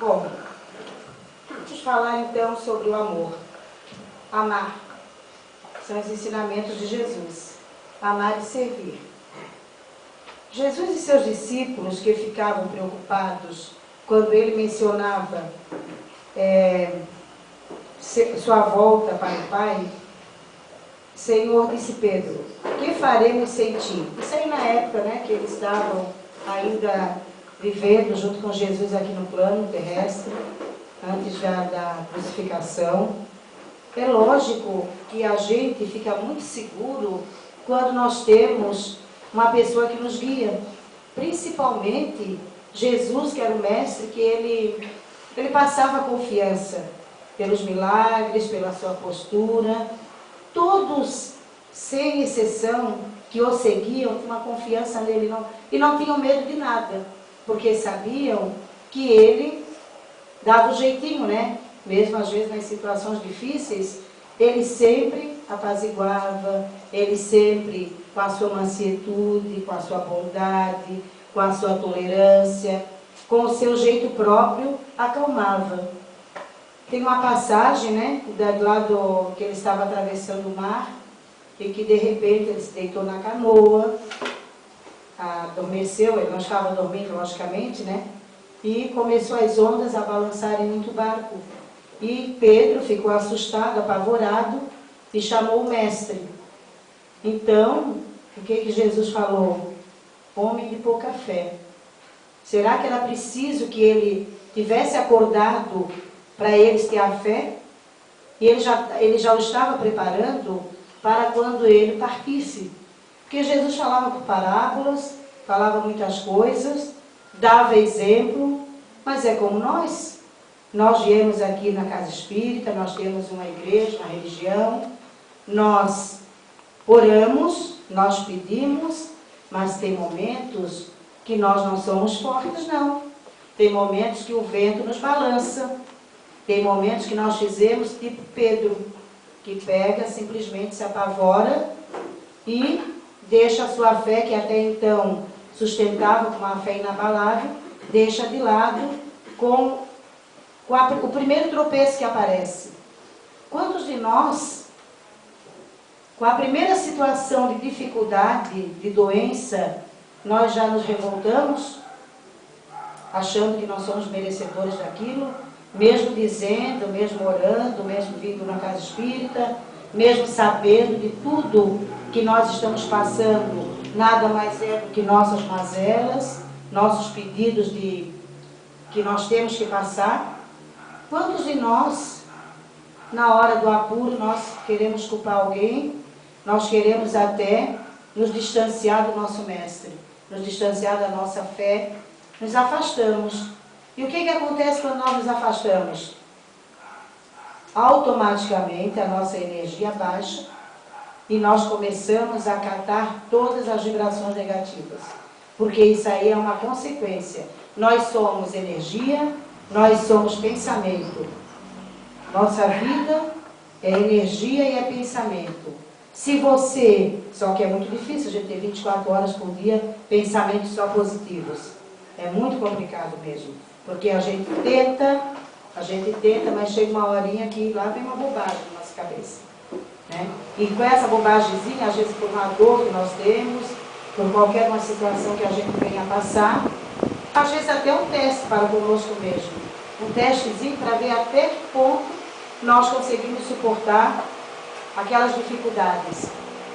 Bom, vamos falar então sobre o amor. Amar. São os ensinamentos de Jesus. Amar e servir. Jesus e seus discípulos, que ficavam preocupados quando ele mencionava sua volta para o Pai, Senhor, disse Pedro, que faremos sem ti? Isso aí na época, né, que eles estavam ainda vivendo junto com Jesus aqui no plano terrestre, antes da crucificação. É lógico que a gente fica muito seguro quando nós temos uma pessoa que nos guia. Principalmente Jesus, que era o mestre, que ele passava confiança pelos milagres, pela sua postura. Todos, sem exceção, que o seguiam, tinham uma confiança nele e não tinham medo de nada, porque sabiam que ele dava um jeitinho, né? Mesmo às vezes nas situações difíceis, ele sempre apaziguava, ele sempre, com a sua mansuetude, com a sua bondade, com a sua tolerância, com o seu jeito próprio, acalmava. Tem uma passagem, né, que ele estava atravessando o mar, e que de repente ele se deitou na canoa, adormeceu, ele não estava dormindo, logicamente, né? E começou as ondas a balançarem muito o barco. E Pedro ficou assustado, apavorado, e chamou o mestre. Então, o que Jesus falou? Homem de pouca fé. Será que era preciso que ele tivesse acordado para eles ter a fé? E ele já o estava preparando para quando ele partisse. Porque Jesus falava por parábolas, falava muitas coisas, dava exemplo, mas é como nós. Nós viemos aqui na Casa Espírita, nós temos uma igreja, uma religião, nós oramos, nós pedimos, mas tem momentos que nós não somos fortes, não. Tem momentos que o vento nos balança, tem momentos que nós fizemos tipo Pedro, que pega, simplesmente se apavora e deixa a sua fé, que até então sustentava com uma fé inabalável, deixa de lado com o primeiro tropeço que aparece. Quantos de nós, com a primeira situação de dificuldade, de doença, nós já nos revoltamos, achando que nós somos merecedores daquilo, mesmo dizendo, mesmo orando, mesmo vindo na Casa Espírita, mesmo sabendo de tudo que nós estamos passando, nada mais é do que nossas mazelas, nossos pedidos que nós temos que passar. Quantos de nós, na hora do apuro, nós queremos culpar alguém, nós queremos até nos distanciar do nosso mestre, nos distanciar da nossa fé, nos afastamos. E o que acontece quando nós nos afastamos? Automaticamente a nossa energia baixa e nós começamos a catar todas as vibrações negativas. Porque isso aí é uma consequência. Nós somos energia, nós somos pensamento. Nossa vida é energia e é pensamento. Se você, só que é muito difícil a gente ter 24 horas por dia pensamentos só positivos. É muito complicado mesmo. Porque a gente tenta, mas chega uma horinha que lá vem uma bobagem na nossa cabeça. Né? E com essa bobagemzinha, às vezes por uma dor que nós temos, por qualquer uma situação que a gente venha passar, às vezes até um teste para conosco mesmo. Um testezinho para ver até que ponto nós conseguimos suportar aquelas dificuldades.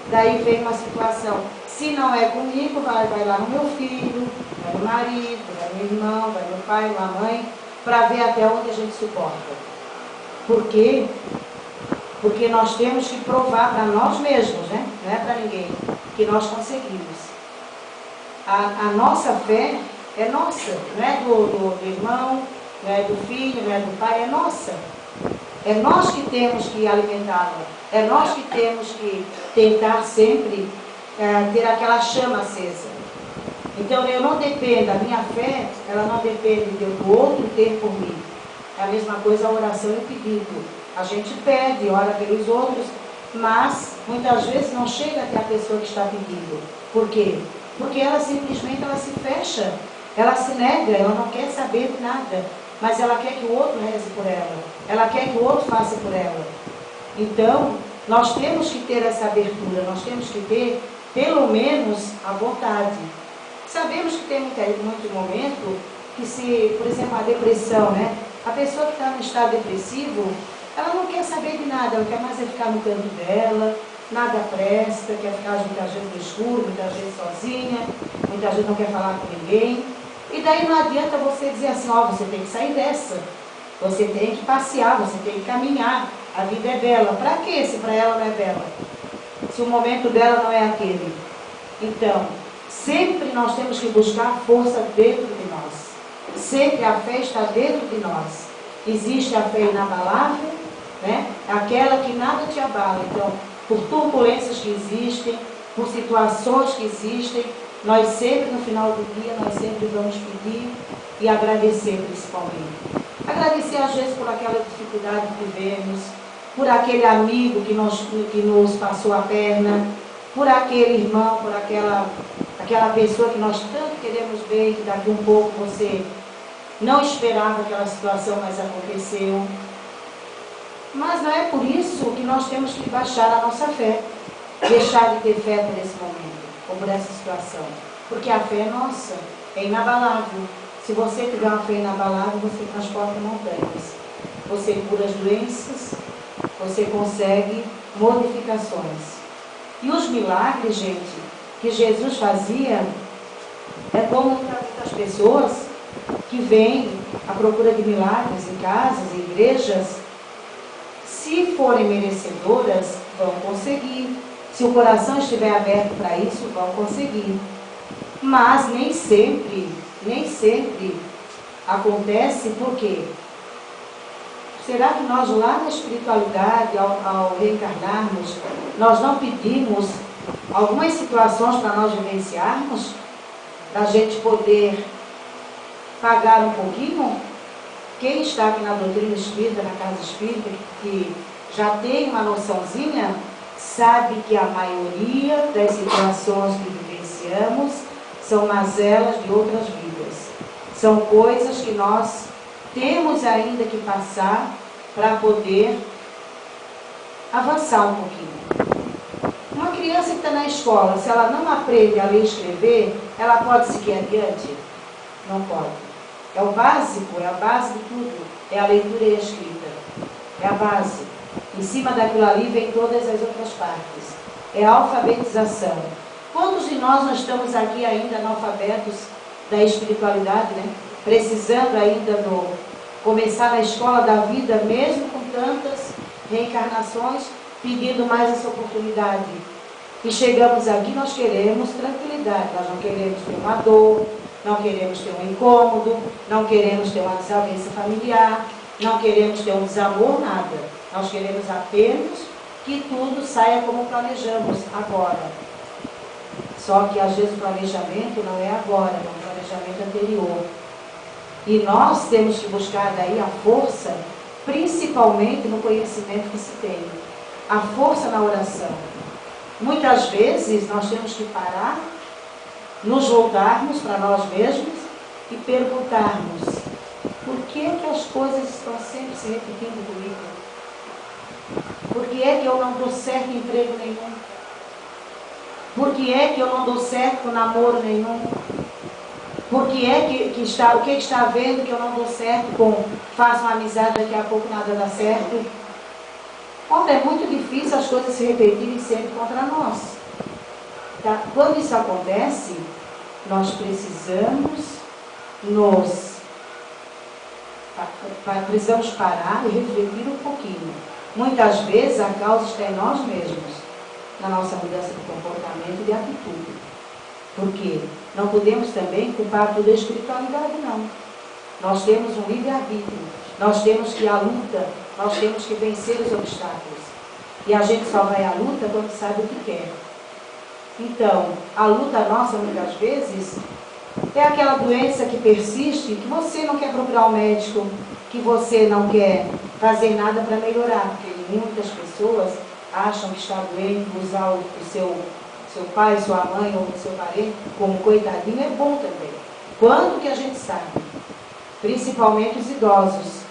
Daí vem uma situação, se não é comigo, vai lá no meu filho, vai no marido, vai no irmão, vai no pai, na mãe, para ver até onde a gente suporta. Por quê? Porque nós temos que provar para nós mesmos, né? Não é para ninguém, que nós conseguimos. A nossa fé é nossa, não é do irmão, não é do filho, não é do pai, é nossa. É nós que temos que alimentá-la, é nós que temos que tentar sempre ter aquela chama acesa. Então eu não dependo, a minha fé, ela não depende do outro ter por mim. É a mesma coisa a oração e o pedido. A gente pede, ora pelos outros, mas muitas vezes não chega até a pessoa que está pedindo. Por quê? Porque ela simplesmente se fecha, ela se nega, ela não quer saber de nada. mas ela quer que o outro reze por ela quer que o outro faça por ela. Então, nós temos que ter essa abertura, nós temos que ter, pelo menos, a vontade. Sabemos que tem muito momento que se, por exemplo, a depressão, né? A pessoa que está no estado depressivo, ela não quer saber de nada, ela quer mais é ficar no canto dela, nada presta, quer ficar muitas vezes no escuro, muitas vezes sozinha, muitas vezes não quer falar com ninguém. E daí não adianta você dizer assim, ó, você tem que sair dessa, você tem que passear, você tem que caminhar, a vida é bela. Para quê se para ela não é bela? Se o momento dela não é aquele. Então, sempre nós temos que buscar força dentro de nós. Sempre a fé está dentro de nós. Existe a fé inabalável, né? Aquela que nada te abala. Então, por turbulências que existem, por situações que existem, nós sempre, no final do dia, nós sempre vamos pedir e agradecer principalmente. Agradecer às vezes por aquela dificuldade que vivemos, por aquele amigo que nos passou a perna, por aquele irmão, por aquela pessoa que nós tanto queremos ver, que daqui um pouco você não esperava aquela situação, mas aconteceu. Mas não é por isso que nós temos que baixar a nossa fé, deixar de ter fé por esse momento, ou por essa situação. Porque a fé é nossa, é inabalável. Se você tiver uma fé inabalável, você transporta montanhas. Você cura as doenças, você consegue modificações. E os milagres, gente, que Jesus fazia, é como muitas pessoas que vêm à procura de milagres em casas, em igrejas, se forem merecedoras, vão conseguir. Se o coração estiver aberto para isso, vão conseguir. Mas nem sempre acontece. Por quê? Será que nós lá na espiritualidade, ao reencarnarmos, nós não pedimos algumas situações para nós vivenciarmos? Para a gente poder pagar um pouquinho? Quem está aqui na doutrina espírita, na casa espírita, que já tem uma noçãozinha, sabe que a maioria das situações que vivenciamos são mazelas de outras vidas. São coisas que nós temos ainda que passar para poder avançar um pouquinho. Uma criança que está na escola, se ela não aprende a ler e escrever, ela pode seguir adiante? Não pode. É o básico, é a base de tudo. É a leitura e a escrita. É a base. Em cima daquilo ali vem todas as outras partes. É a alfabetização. Quantos de nós não estamos aqui ainda analfabetos da espiritualidade, né? Precisando ainda começar na escola da vida, mesmo com tantas reencarnações, pedindo mais essa oportunidade. E chegamos aqui, nós queremos tranquilidade, nós não queremos ter uma dor, não queremos ter um incômodo, não queremos ter uma desavença familiar, não queremos ter um desamor, nada. Nós queremos apenas que tudo saia como planejamos agora. Só que às vezes o planejamento não é agora, é um planejamento anterior. E nós temos que buscar daí a força, principalmente no conhecimento que se tem. A força na oração. Muitas vezes nós temos que parar, nos voltarmos para nós mesmos e perguntarmos: por que as coisas estão sempre se repetindo comigo? Por que é que eu não dou certo em emprego nenhum? Por que é que eu não dou certo com namoro nenhum? Por que é que está havendo que eu não dou certo com faço uma amizade, daqui a pouco nada dá certo? Como é muito difícil as coisas se repetirem sempre contra nós. Tá? Quando isso acontece, nós precisamos parar e refletir um pouquinho. Muitas vezes a causa está em nós mesmos, na nossa mudança de comportamento e de atitude. Porque não podemos também culpar toda a espiritualidade, não. Nós temos um livre-arbítrio, nós temos que ir à luta, nós temos que vencer os obstáculos. E a gente só vai à luta quando sabe o que quer. Então, a luta nossa, muitas vezes, é aquela doença que persiste, que você não quer procurar um médico, que você não quer fazer nada para melhorar. Porque muitas pessoas acham que está doente, usar o seu pai, sua mãe ou seu parente como coitadinho é bom também. Quanto que a gente sabe? principalmente os idosos.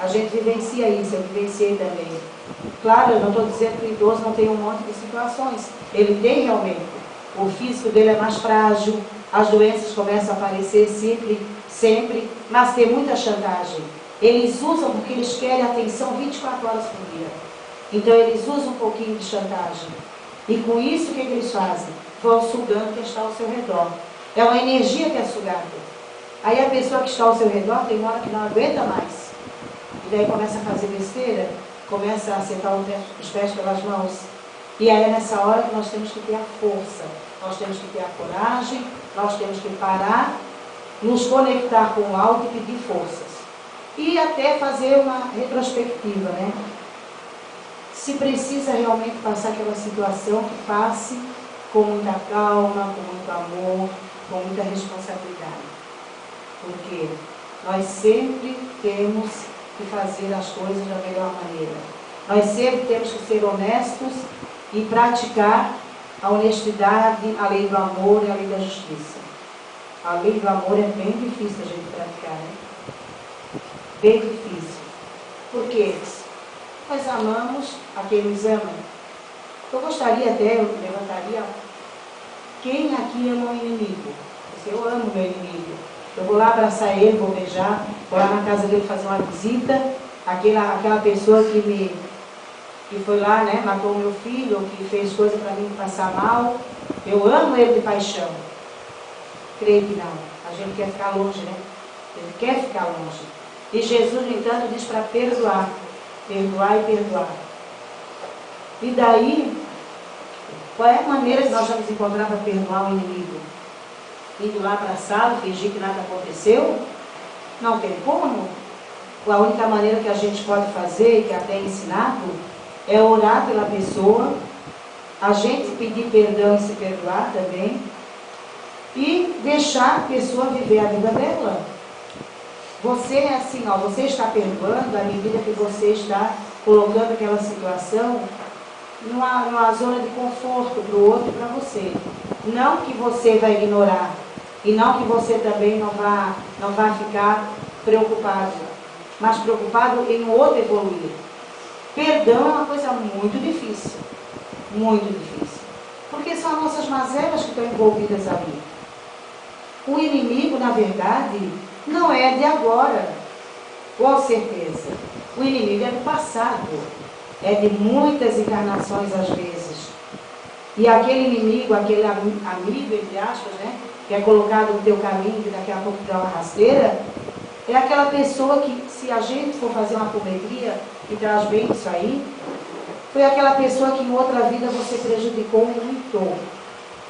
A gente vivencia isso, eu vivenciei também. Claro, eu não estou dizendo que o idoso não tem um monte de situações. Ele tem realmente. O físico dele é mais frágil, as doenças começam a aparecer sempre, mas tem muita chantagem. Eles usam porque eles querem atenção 24 horas por dia. Então eles usam um pouquinho de chantagem. E com isso, o que eles fazem? Vão sugando quem está ao seu redor. É uma energia que é sugada. Aí a pessoa que está ao seu redor tem uma hora que não aguenta mais. E daí começa a fazer besteira, começa a acertar os pés pelas mãos. E aí é nessa hora que nós temos que ter a força, nós temos que ter a coragem, nós temos que parar, nos conectar com o alto e pedir forças. E até fazer uma retrospectiva, né? Se precisa realmente passar aquela situação, que passe com muita calma, com muito amor, com muita responsabilidade. Porque nós sempre temos que fazer as coisas da melhor maneira. Nós sempre temos que ser honestos e praticar a honestidade, a lei do amor e a lei da justiça. A lei do amor é bem difícil a gente praticar, né? Bem difícil. Por quê? Nós amamos a quem nos ama. Eu gostaria até, eu levantaria, quem aqui ama o inimigo? Eu amo meu inimigo. Eu vou lá abraçar ele, vou beijar, vou lá na casa dele fazer uma visita. Aquela pessoa que foi lá, né, matou meu filho, ou que fez coisa para mim passar mal. Eu amo ele de paixão. Creio que não. A gente quer ficar longe, né? Ele quer ficar longe. E Jesus, no entanto, diz para perdoar. Perdoar e perdoar. E daí, qual é a maneira que nós vamos encontrar para perdoar o inimigo? Indo lá abraçá-lo, fingir que nada aconteceu? Não tem como. A única maneira que a gente pode fazer, que até é ensinado, é orar pela pessoa, a gente pedir perdão e se perdoar também, e deixar a pessoa viver a vida dela. Você é assim, ó, você está perdoando à medida que você está colocando aquela situação numa zona de conforto para o outro e para você. Não que você vai ignorar, e não que você também não vá ficar preocupado, mas preocupado em o outro evoluir. Perdão é uma coisa muito difícil, porque são as nossas mazelas que estão envolvidas ali. O inimigo, na verdade, não é de agora, com certeza. O inimigo é do passado, é de muitas encarnações às vezes. E aquele inimigo, aquele amigo, entre aspas, né, que é colocado no teu caminho, que daqui a pouco te dá uma rasteira, é aquela pessoa que, se a gente for fazer uma apometria, que traz bem isso aí, foi aquela pessoa que em outra vida você prejudicou muito.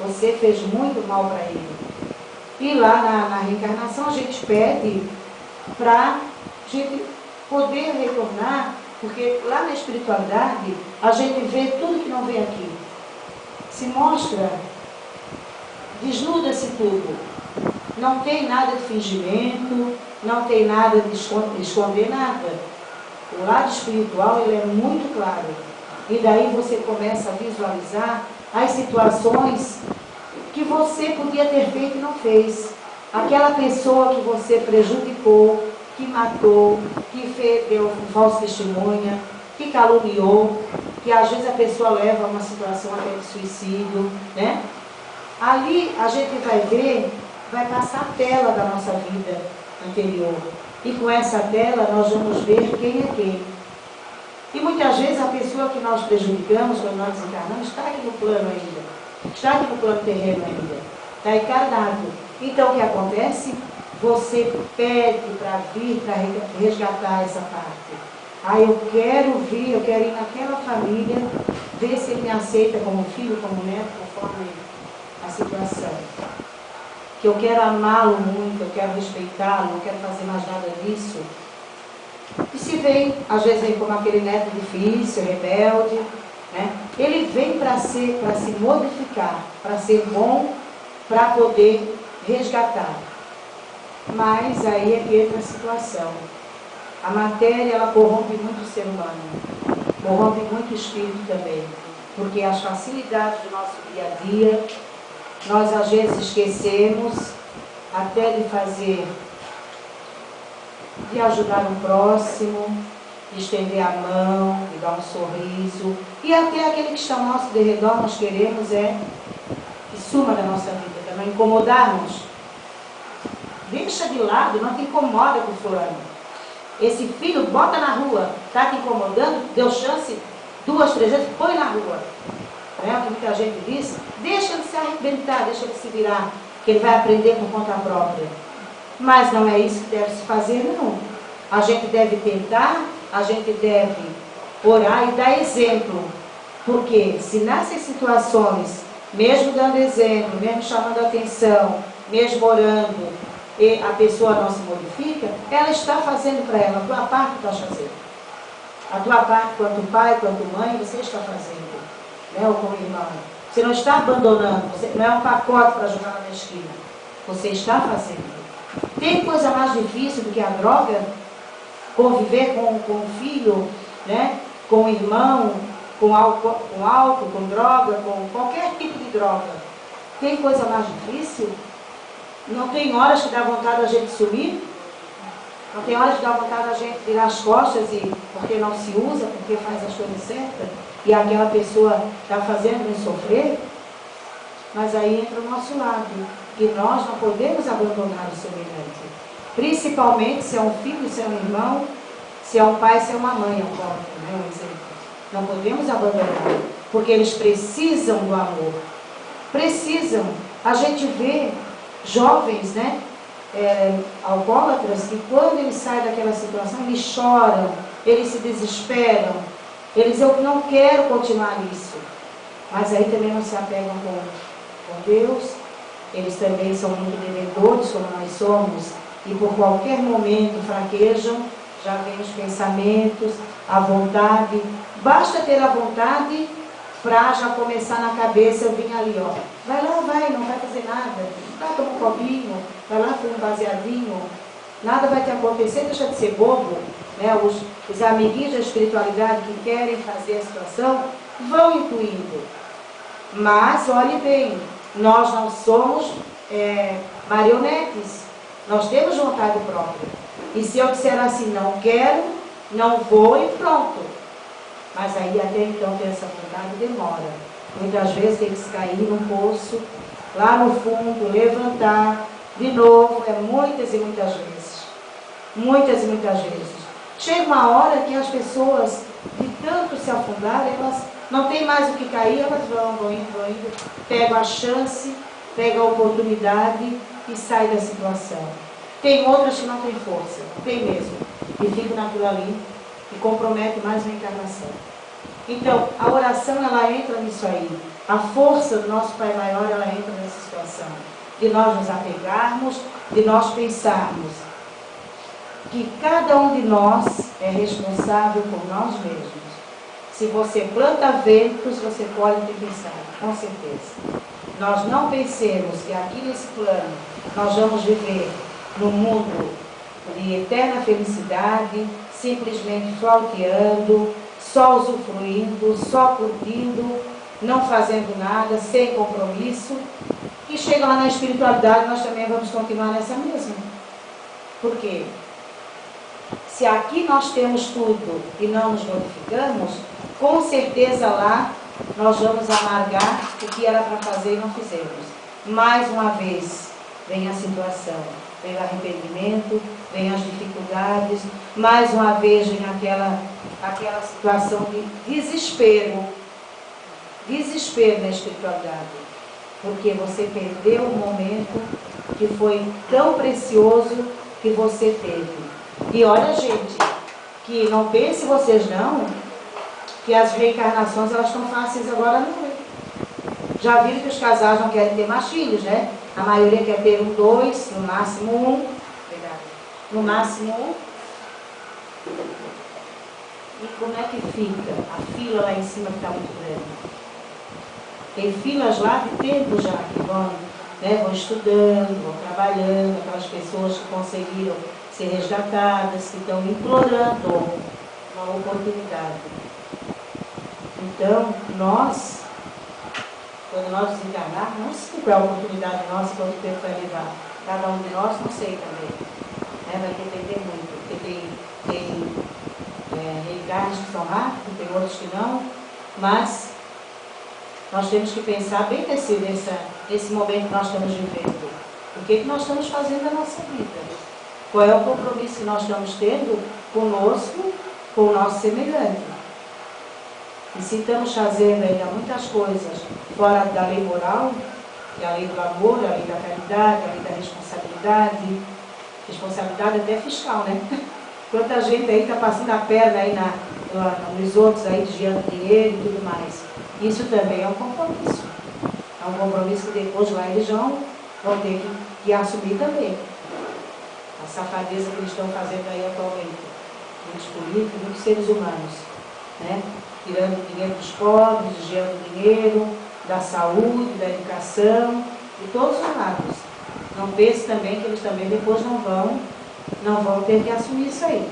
Você fez muito mal para ele. E lá na reencarnação a gente pede para a gente poder retornar, porque lá na espiritualidade a gente vê tudo que não vê aqui. Se mostra, desnuda-se tudo. Não tem nada de fingimento, não tem nada de esconder nada. O lado espiritual ele é muito claro. E daí você começa a visualizar as situações que você podia ter feito e não fez. Aquela pessoa que você prejudicou, que matou, que deu falsa testemunha, que caluniou, que às vezes a pessoa leva a uma situação até de suicídio, né? Ali a gente vai ver, vai passar a tela da nossa vida anterior. E com essa tela nós vamos ver quem é quem. E muitas vezes a pessoa que nós prejudicamos, quando nós desencarnamos, está aqui no plano ainda. Está aqui no plano terreno ainda. Está encarnado. Então o que acontece? Você pede para vir, para resgatar essa parte. Ah, eu quero vir, eu quero ir naquela família, ver se ele me aceita como filho, como neto, conforme a situação. Que eu quero amá-lo muito, eu quero respeitá-lo, não quero fazer mais nada disso. E se vem, às vezes vem como aquele neto difícil, rebelde, né? Ele vem para se modificar, para ser bom, para poder resgatar. Mas aí é que entra a situação. A matéria, ela corrompe muito o ser humano, corrompe muito o espírito também, porque as facilidades do nosso dia a dia, nós às vezes esquecemos até de fazer de ajudar o próximo, de estender a mão, de dar um sorriso. E até aquele que está ao nosso derredor, nós queremos que suma da nossa vida, para não incomodarmos. Deixa de lado, não te incomoda com fulano. Esse filho bota na rua, está te incomodando, deu chance 2, 3 vezes, põe na rua. Não é o que muita gente diz? Deixa ele se arrebentar, deixa ele se virar, que ele vai aprender por conta própria. Mas não é isso que deve se fazer, não. A gente deve tentar, a gente deve orar e dar exemplo. Porque se nessas situações, mesmo dando exemplo, mesmo chamando a atenção, mesmo orando, e a pessoa não se modifica, ela está fazendo para ela, a tua parte está fazendo. A tua parte, quanto pai, quanto mãe, você está fazendo. Né? Ou como irmão. Você não está abandonando, você não é um pacote para jogar na esquina. Você está fazendo. Tem coisa mais difícil do que a droga? Conviver com o filho, né? Com o irmão, com álcool, com droga, com qualquer tipo de droga. Tem coisa mais difícil? Não tem horas que dá vontade a gente sumir? Não tem horas que dá vontade a gente virar as costas porque não se usa, porque faz as coisas certas, e aquela pessoa está fazendo nos sofrer? Mas aí entra o nosso lado, que nós não podemos abandonar o semelhante. Principalmente se é um filho, se é um irmão, se é um pai, se é uma mãe, um exemplo. Não podemos abandonar, porque eles precisam do amor. Precisam. A gente vê jovens, né, alcoólatras, que quando eles saem daquela situação, eles choram, eles se desesperam, eles, eu não quero continuar nisso. Mas aí também não se apegam com Deus, eles também são muito devedores, como nós somos, e por qualquer momento fraquejam, já vem os pensamentos, a vontade. Basta ter a vontade para já começar na cabeça, eu vim ali, ó. Vai lá, vai, não vai fazer nada. Vai tomar um copinho, vai lá, fuma um baseadinho. Nada vai te acontecer, deixa de ser bobo. Né? Os amiguinhos da espiritualidade que querem fazer a situação, vão incluindo. Mas, olhe bem, nós não somos marionetes. Nós temos vontade própria. E se eu disser assim, não quero, não vou e pronto. Mas aí até então ter essa vontade demora. Muitas vezes tem que se cair num poço, lá no fundo, levantar, de novo, muitas e muitas vezes. Muitas e muitas vezes. Chega uma hora que as pessoas, de tanto se afundarem, elas não têm mais o que cair, elas vão indo, pegam a chance, pegam a oportunidade e saem da situação. Tem outras que não têm força, tem mesmo, e ficam naquilo ali e comprometem mais uma encarnação. Então, a oração, ela entra nisso aí. A força do nosso Pai Maior, ela entra nessa situação. De nós nos apegarmos, de nós pensarmos que cada um de nós é responsável por nós mesmos. Se você planta ventos, você colhe tempestade, com certeza. Nós não pensemos que aqui nesse plano nós vamos viver num mundo de eterna felicidade, simplesmente flauteando, só usufruindo, só curtindo, não fazendo nada, sem compromisso. E chega lá na espiritualidade, nós também vamos continuar nessa mesma. Por quê? Se aqui nós temos tudo e não nos modificamos, com certeza lá nós vamos amargar o que era para fazer e não fizemos. Mais uma vez vem a situação, vem o arrependimento, vem as dificuldades, mais uma vez vem aquela situação de desespero. Desespero na espiritualidade. Porque você perdeu um momento que foi tão precioso que você teve. E olha, gente, que não pense vocês não, que as reencarnações elas estão fáceis agora não. Já viram que os casais não querem ter mais filhos, né? A maioria quer ter 1, 2, no máximo 1. No máximo 1. E como é que fica? A fila lá em cima está muito grande. Tem filas lá de tempo já que vão estudando, vão trabalhando, aquelas pessoas que conseguiram ser resgatadas, que estão implorando uma oportunidade. Então, nós, quando nós desencarnarmos, não sei qual é a oportunidade nossa, quanto tempo vai levar. Cada um de nós, não sei também. Vai depender muito. Tem tem reencarnes que são rápidos, tem outros que não, mas nós temos que pensar bem nesse momento que nós estamos vivendo. O que nós estamos fazendo na nossa vida? Qual é o compromisso que nós estamos tendo conosco, com o nosso semelhante? E se estamos fazendo ainda muitas coisas fora da lei moral, que é a lei do amor, a lei da caridade, a lei da responsabilidade até fiscal, né? Quanta gente aí está passando a perna aí nos outros aí, desviando dinheiro e tudo mais. Isso também é um compromisso. É um compromisso que depois lá eles vão ter que assumir também. A safadeza que eles estão fazendo aí atualmente. Muitos políticos, muitos seres humanos, né? Tirando dinheiro dos pobres, desviando dinheiro da saúde, da educação, de todos os lados. Não pense também que eles também depois não vão ter que assumir isso aí.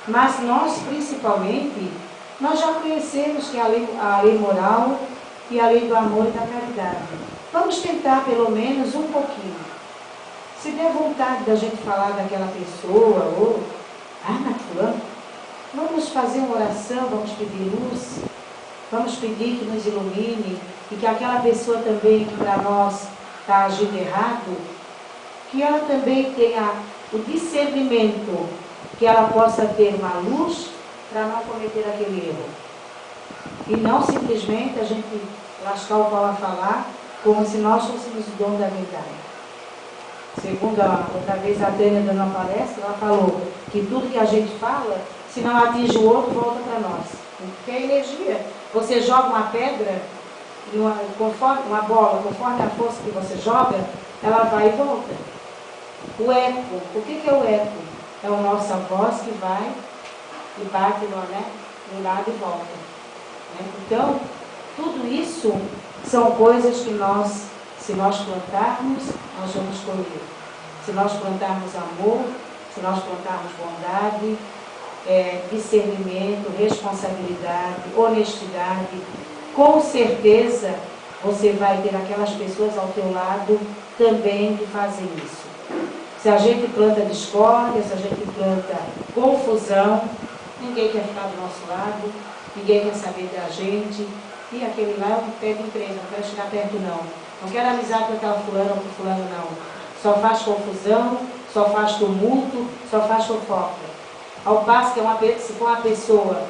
Mas nós, principalmente, nós já conhecemos que a lei moral e a lei do amor e da caridade. Vamos tentar pelo menos um pouquinho. Se der vontade da gente falar daquela pessoa, ou, mas fulano, vamos fazer uma oração, vamos pedir luz, vamos pedir que nos ilumine, e que aquela pessoa também que para nós está agindo errado, que ela também tenha o discernimento, que ela possa ter uma luz para não cometer aquele erro. E não simplesmente a gente lascar o pau a falar como se nós fôssemos o dono da verdade. Segundo outra vez a Tânia dando uma palestra, ela falou que tudo que a gente fala, se não atinge o outro, volta para nós. Porque é energia. Você joga uma pedra, uma bola, conforme a força que você joga, ela vai e volta. O eco, o que é o eco? É a nossa voz que vai e bate no lado e volta. Né? Então, tudo isso são coisas que nós, se nós plantarmos, nós vamos colher. Se nós plantarmos amor, se nós plantarmos bondade, discernimento, responsabilidade, honestidade, com certeza você vai ter aquelas pessoas ao teu lado também que fazem isso. Se a gente planta discórdia, se a gente planta confusão, ninguém quer ficar do nosso lado, ninguém quer saber da gente. E aquele lá é um pé de empresa, não quero chegar perto não. Não quero amizade com aquela fulana ou com fulano não. Só faz confusão, só faz tumulto, só faz fofoca. Ao passo que se for uma pessoa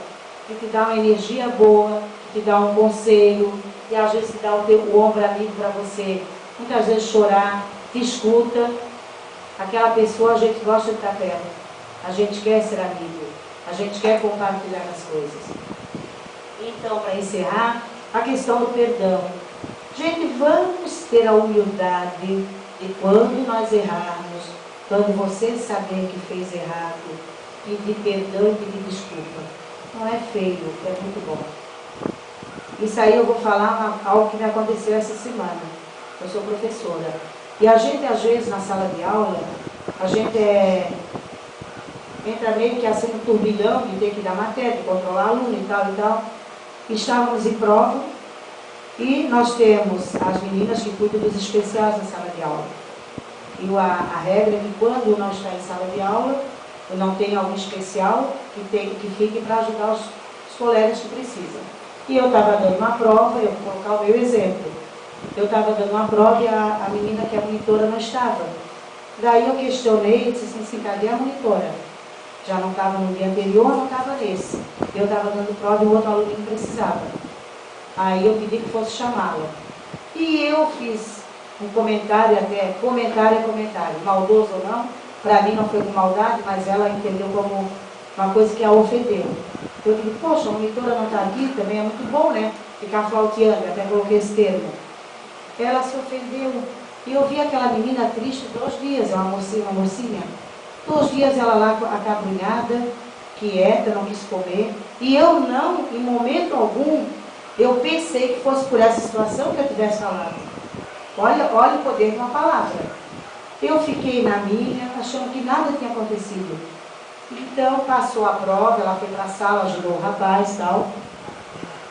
que te dá uma energia boa, que te dá um conselho, que às vezes te dá o ombro amigo para você, muitas vezes chorar, te escuta, aquela pessoa a gente gosta de estar perto. A gente quer ser amigo, a gente quer compartilhar as coisas. Então, para encerrar, a questão do perdão. Gente, vamos ter a humildade de quando nós errarmos, quando você saber que fez errado, pedir perdão e pedir desculpa. Não é feio, é muito bom. Isso aí eu vou falar algo que me aconteceu essa semana. Eu sou professora. E a gente, às vezes, na sala de aula, a gente entra meio que assim no turbilhão de ter que dar matéria, de controlar aluno e tal. Estávamos em prova e nós temos as meninas que cuidam dos especiais na sala de aula. E a regra é que quando não está em sala de aula, ou não tem algum especial, que fique para ajudar os colegas que precisam. E eu estava dando uma prova, eu vou colocar o meu exemplo. Eu estava dando uma prova e a menina que é a monitora não estava. Daí eu questionei e disse assim, cadê a monitora? Já não estava no dia anterior, não estava nesse. Eu estava dando prova e o outro aluno precisava. Aí eu pedi que fosse chamá-la. E eu fiz um comentário, até comentário, maldoso ou não, para mim não foi com maldade, mas ela entendeu como uma coisa que a ofendeu. Eu digo, poxa, a monitora não está aqui, também é muito bom, né? Ficar flauteando, até coloquei esse termo. Ela se ofendeu. E eu vi aquela menina triste 2 dias, é uma mocinha. 2 dias ela lá acabrunhada, quieta, não quis comer. E eu não, em momento algum, eu pensei que fosse por essa situação que eu estivesse falando. Olha o poder de uma palavra. Eu fiquei na minha, achando que nada tinha acontecido. Então, passou a prova, ela foi para a sala, ajudou o rapaz e tal.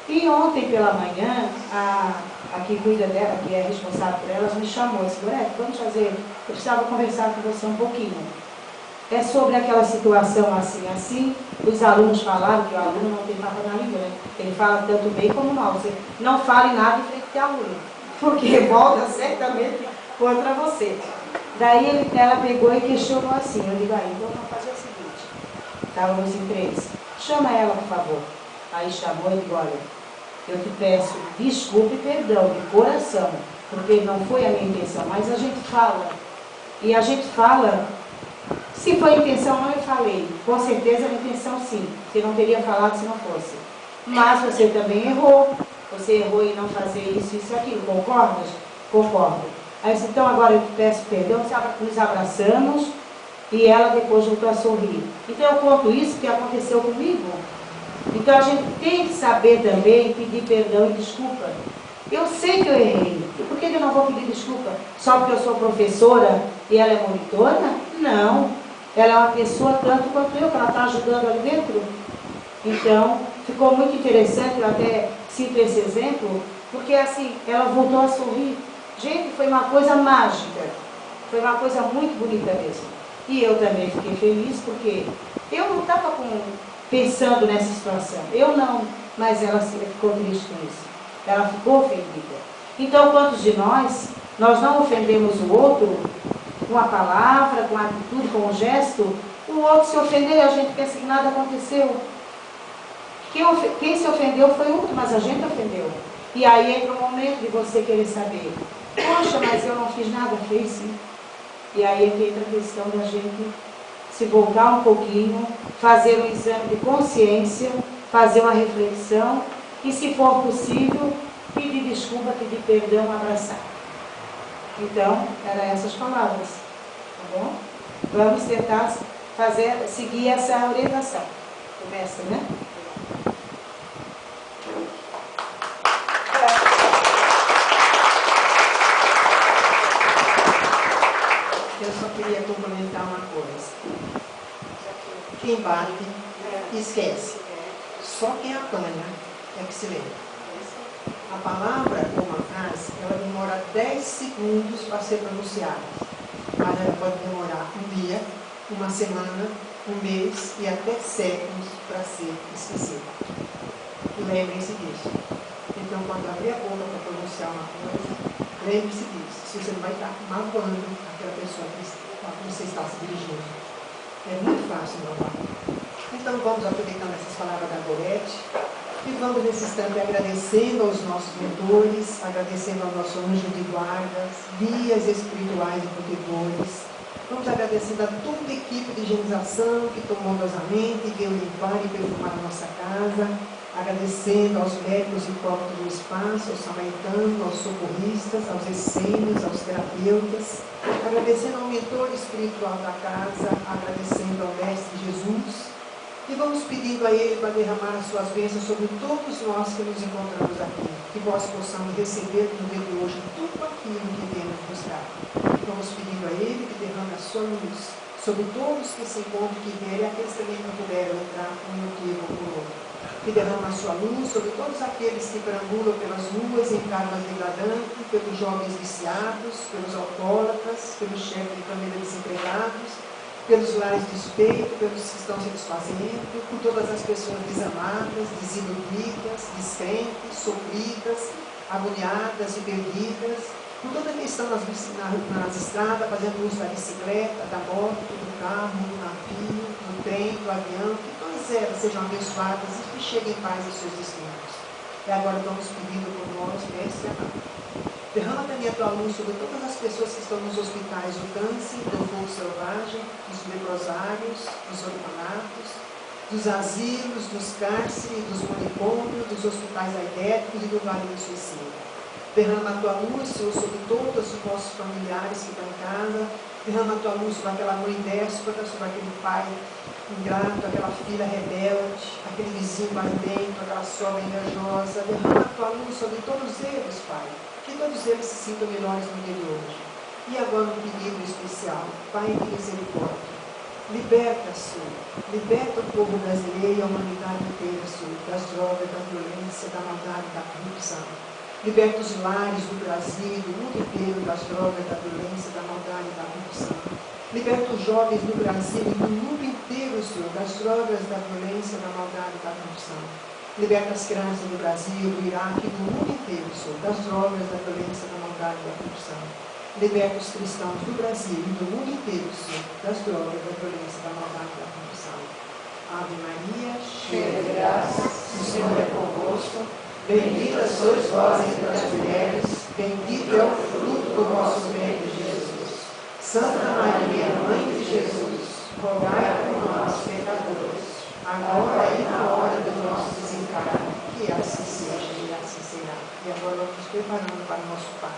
E ontem pela manhã, a que cuida dela, que é responsável por elas, me chamou e disse, Gorete, vamos fazer, eu precisava conversar com você um pouquinho. é sobre aquela situação assim, assim. Os alunos falaram que o aluno não tem papo na língua, né? Ele fala tanto bem como mal. Você não fale nada em frente ao aluno, porque volta certamente contra você. Daí ela pegou e questionou assim. Eu digo, então vamos fazer o seguinte. Estávamos em 3. Chama ela, por favor. Aí chamou e digo, olha, eu te peço desculpa e perdão de coração, porque não foi a minha intenção, mas a gente fala. E a gente fala, se foi a intenção, não eu falei. Com certeza era a intenção sim. Você não teria falado se não fosse. Mas você também errou. Você errou em não fazer isso, isso e aquilo. Concordas? Concordo. Aí disse, então agora eu te peço perdão, nos abraçamos e ela depois voltou a sorrir. Então eu conto isso que aconteceu comigo. Então a gente tem que saber também pedir perdão e desculpa. Eu sei que eu errei. E por que eu não vou pedir desculpa? Só porque eu sou professora e ela é monitora? Não. Ela é uma pessoa tanto quanto eu, que ela está ajudando ali dentro. Então, ficou muito interessante, eu até cito esse exemplo, porque assim, ela voltou a sorrir. Gente, foi uma coisa mágica. Foi uma coisa muito bonita mesmo. E eu também fiquei feliz, porque eu não estava pensando nessa situação. Eu não, mas ela ficou triste com isso. Ela ficou ofendida. Então, quantos de nós não ofendemos o outro com a palavra, com a atitude, com o gesto, o outro se ofendeu e a gente pensa que nada aconteceu. Quem se ofendeu foi o outro, mas a gente ofendeu. E aí entra o momento de você querer saber, poxa, mas eu não fiz nada, fez sim. E aí entra a questão da gente se voltar um pouquinho, fazer um exame de consciência, fazer uma reflexão e, se for possível, pedir desculpa, pedir perdão, abraçar. Então, eram essas palavras, tá bom? Vamos tentar seguir essa orientação. Começa, né? Eu só queria complementar uma coisa. Quem bate, esquece. Só quem apanha é que se lembra. A palavra ou uma frase, ela demora 10 segundos para ser pronunciada. Mas ela pode demorar um dia, uma semana, um mês e até séculos para ser esquecida. Lembrem-se disso. Então, quando abrir a boca para pronunciar uma coisa, lembre-se disso. Se você não vai estar magoando aquela pessoa que você está se dirigindo. É muito fácil magoar. Então, vamos aproveitando essas palavras da Gorete e vamos nesse instante agradecendo aos nossos mentores, agradecendo ao nosso anjo de guardas, guias espirituais e protetores. Vamos agradecendo a toda a equipe de higienização que tomou bondosamente e veio limpar e perfumar a nossa casa. Agradecendo aos médicos e corpos do espaço, aos samaritanos, aos socorristas, aos essênios, aos terapeutas. Agradecendo ao mentor espiritual da casa, agradecendo ao Mestre Jesus. E vamos pedindo a Ele para derramar as suas bênçãos sobre todos nós que nos encontramos aqui. Que nós possamos receber no dia de hoje tudo aquilo que viemos buscar. Vamos pedindo a Ele que derrame a sua luz sobre todos que se encontram, que vierem, aqueles também que não puderam entrar por um motivo ou por outro. Que derrama a sua luz sobre todos aqueles que perambulam pelas ruas em karmas degradantes, pelos jovens viciados, pelos alcoólatras, pelos chefes de família desempregados, pelos lares de despeito, pelos que estão se desfazendo, por todas as pessoas desamadas, desiludidas, descrentes, sofridas, agoniadas e perdidas, por toda a questão nas estradas, fazendo uso da bicicleta, da moto, do carro, do navio, do trem, do avião, que todas elas sejam abençoadas e que cheguem em paz aos seus destinos. E agora vamos pedindo por nós, Mestre amado. Derrama também a tua luz sobre todas as pessoas que estão nos hospitais do câncer, do fogo selvagem, dos leprosários, dos orfanatos, dos asilos, dos cárceres, dos manicômios, dos hospitais aidéticos e do vale do suicídio. Derrama a tua luz, Senhor, sobre todos os nossos familiares que estão em casa. Derrama a tua luz sobre aquela mãe déspota, sobre aquele pai ingrato, aquela filha rebelde, aquele vizinho barulhento, aquela sogra invejosa. Derrama a tua luz sobre todos eles, Pai. Que todos eles se sintam melhores no dia de hoje. E agora um pedido especial. Pai de misericórdia. Liberta, Senhor. Liberta o povo brasileiro e a humanidade inteira, Senhor, das drogas, da violência, da maldade, da corrupção. Liberta os lares do Brasil e do mundo inteiro das drogas, da violência, da maldade e da corrupção. Liberta os jovens do Brasil e do mundo inteiro, Senhor, das drogas, da violência, da maldade e da corrupção. Liberta as crianças do Brasil, do Iraque e do mundo inteiro, Senhor, das drogas, da violência, da maldade e da corrupção. Liberta os cristãos do Brasil e do mundo inteiro, Senhor, das drogas, da violência, da maldade e da corrupção. Ave Maria, cheia de graça, o Senhor é convosco. Bendita sois vós entre as mulheres, bendito é o fruto do vosso ventre, Jesus. Santa Maria, Mãe de Jesus, rogai por nós, pecadores, agora e na hora do nosso desencarne, que assim seja e assim será. E agora nós nos preparando para o nosso Pai.